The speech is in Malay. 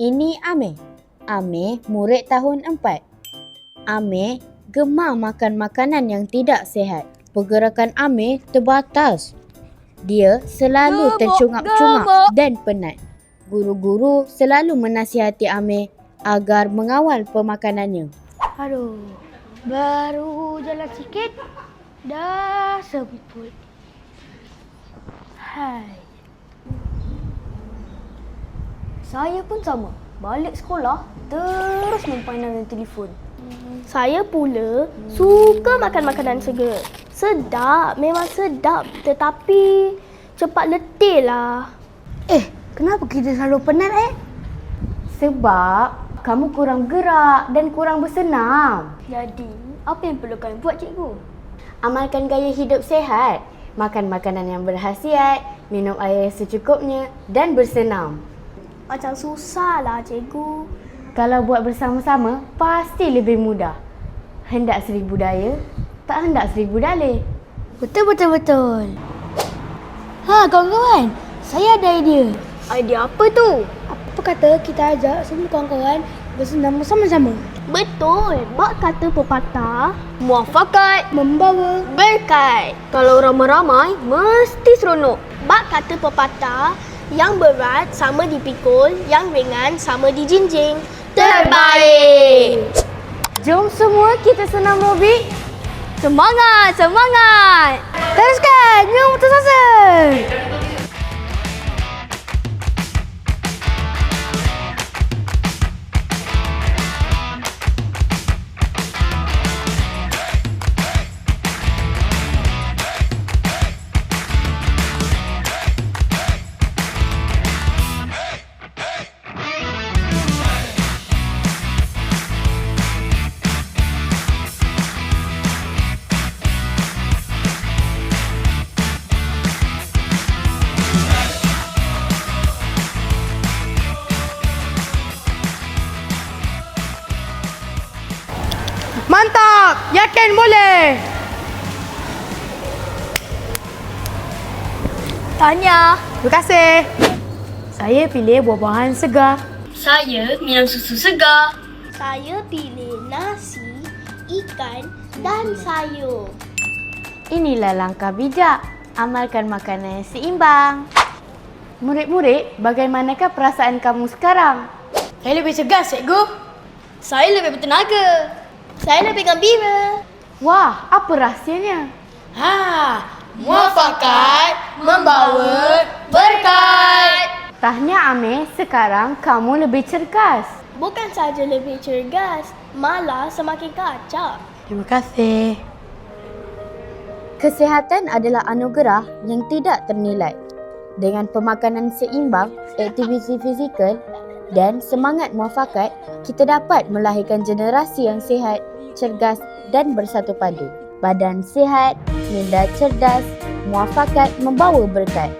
Ini Amir. Amir murid tahun 4. Amir gemar makan makanan yang tidak sihat. Pergerakan Amir terbatas. Dia selalu tercungap-cungap dan penat. Guru-guru selalu menasihati Amir agar mengawal pemakanannya. Aduh, baru jalan sikit dah semput. Hai. Saya pun sama. Balik sekolah, terus mempandang telefon. Saya pula suka makan makanan segera. Sedap, memang sedap. Tetapi cepat letih lah. Kenapa kita selalu penat Sebab kamu kurang gerak dan kurang bersenam. Jadi, apa yang perlu kami buat, cikgu? Amalkan gaya hidup sihat. Makan makanan yang berkhasiat, minum air secukupnya dan bersenam. Macam susah lah, cikgu. Kalau buat bersama-sama, pasti lebih mudah. Hendak seribu daya, tak hendak seribu dalih. Betul. Kawan-kawan, saya ada idea. Idea apa tu? Apa kata kita ajak semua kawan-kawan bersenam bersama-sama? Betul. Bak kata pepatah, muafakat membawa berkat. Kalau ramai-ramai, mesti seronok. Bak kata pepatah, yang berat sama dipikul, yang ringan sama dijinjing. Terbaik! Jom semua kita senam aerobik. Semangat! Teruskan! Jom putus asa! Mantap! Yakin boleh? Tanya. Terima kasih. Saya pilih buah-buahan segar. Saya minum susu segar. Saya pilih nasi, ikan dan sayur. Inilah langkah bijak. Amalkan makanan yang seimbang. Murid-murid, bagaimanakah perasaan kamu sekarang? Saya lebih segar, cikgu. Saya lebih bertenaga. Saya lebih gembira. Wah, apa rahsianya? Muafakat membawa berkat. Tahniah Amir, sekarang kamu lebih cergas. Bukan saja lebih cergas, malah semakin kacak. Terima kasih. Kesihatan adalah anugerah yang tidak ternilai. Dengan pemakanan seimbang, aktiviti fizikal dan semangat muafakat, kita dapat melahirkan generasi yang sihat, cergas dan bersatu padu. Badan sihat, minda cerdas, muafakat membawa berkat.